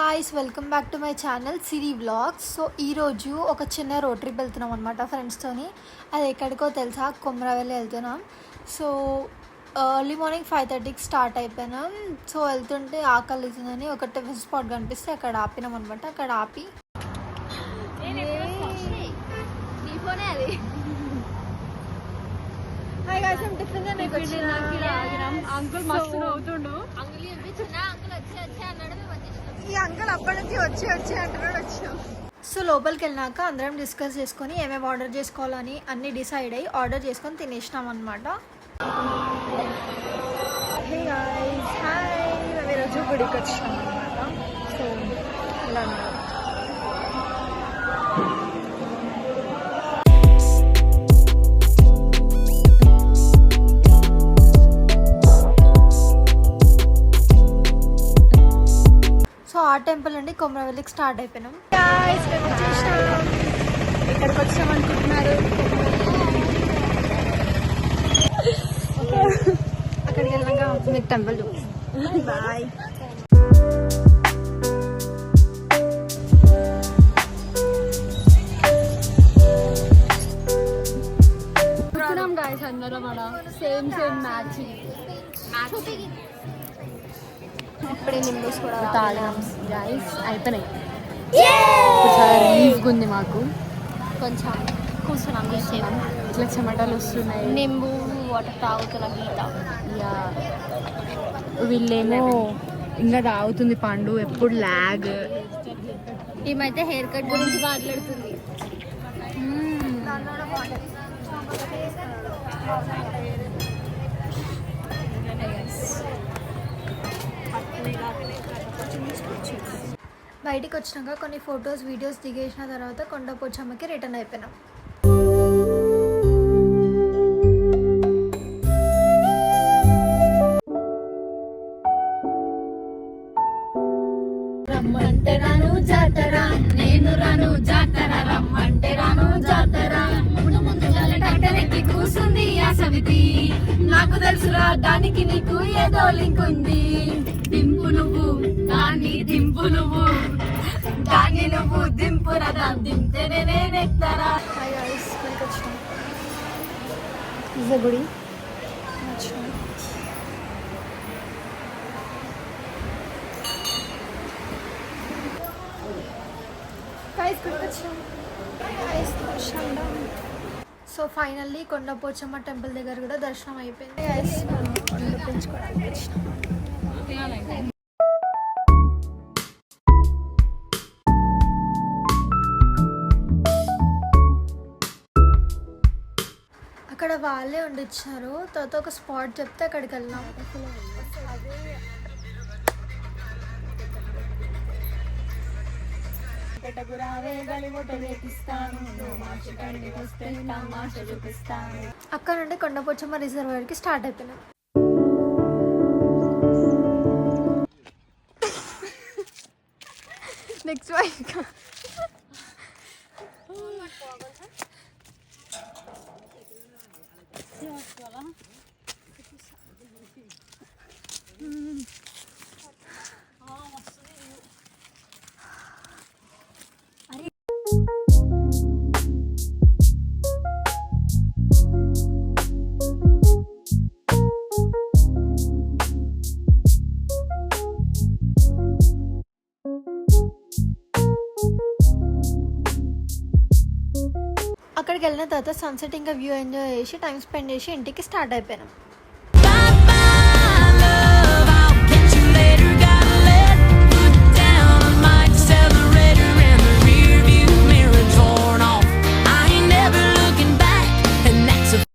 Guys, welcome back to my channel Siri vlogs. So ఈరోజు ఒక చిన్న రోడ్ ట్రిప్ వెళ్తున్నాం అనమాట ఫ్రెండ్స్తోని. అది ఎక్కడికో తెలుసా, కొమ్రవెల్లి వెళ్తున్నాం. సో ఎర్లీ మార్నింగ్ 5:30కి స్టార్ట్ అయిపోయినాం. సో వెళ్తుంటే ఆకలిస్తుందని ఒక టిఫిన్ స్పాట్ కనిపిస్తే అక్కడ ఆపినాం అనమాట. అక్కడ ఆపి హాయ్ గాయ్స్, మేము టిఫిన్ అంకుల్ మస్తు నవ్వుతుండు. ఈ అంకుల్ అప్పటి నుంచి వచ్చి అంటున్నాడు. వచ్చాం. సో లోపలికి వెళ్ళినాక అందరం డిస్కస్ చేసుకొని ఏమేమి ఆర్డర్ చేసుకోవాలని అన్నీ డిసైడ్ అయ్యి ఆర్డర్ చేసుకొని తినేసినాం అనమాట. మేము ఈరోజు గుడికి వచ్చినాం అనమాట. సో ఇలా అన్నారు. సో ఆ టెంపుల్ నుండి కొమ్రవెల్లికి స్టార్ట్ అయిపోయినాం. ఇక్కడికి వచ్చాం అనుకుంటున్నారు. అక్కడికి వెళ్ళాక మీకు టెంపుల్ చూపిస్తాం. బాయ్. గాయస్ అందరం సేమ్ మ్యాచ్ ఇప్పుడే నింబూస్ కూడా తాగాం. గాయస్ అయిపోయినాయి. చాలా రిలీఫ్గా ఉంది మాకు. కొంచెం కూర్చున్నాం, ఇట్లా చెమటలు వస్తున్నాయి. నింబు వాటర్ తాగుతున్నా గీత. యా, వీళ్ళేమో ఇంకా తాగుతుంది పండు. ఎప్పుడు ల్యాగ్. ఈమైతే హెయిర్ కట్ గురించి మాట్లాడుతుంది. బయటికి వచ్చినాక కొన్ని ఫొటోస్ వీడియోస్ దిగేసిన తర్వాత కొండపోచమ్మకి రిటర్న్ అయిపోయినాం. రమ్మంటే రాను జాతర, నేను రాను జాతర. రమ్మంటే రాను జాతర, ముందు ముందు ఎక్కి కూసుంది ఆ సవితి. నాకు తెలుసురా దానికి నీకు ఏదో లింక్ ఉంది. దింపు నువ్వు దాన్ని, దింపు నువ్వు దాన్ని, నువ్వు దింపు రదా, దింపితేనే నేనెక్తారా. గుడి సో ఫైనల్లీ కొండపోచమ్మ టెంపుల్ దగ్గర కూడా దర్శనం అయిపోయింది. పెంచుకోవడానికి వచ్చినాం. అక్కడ వాళ్ళే వండిచ్చారు. తర్వాత ఒక స్పాట్ చెప్తే అక్కడికి వెళ్ళాం. అక్కడ నుండి కొండపోచమ్మ రిజర్వాయర్కి స్టార్ట్ అయిపోయినాం. నెక్స్ట్ అక్కడికి వెళ్ళిన తర్వాత సన్సెట్ ఇంకా వ్యూ ఎంజాయ్ చేసి టైం స్పెండ్ చేసి ఇంటికి స్టార్ట్ అయిపోయినాం.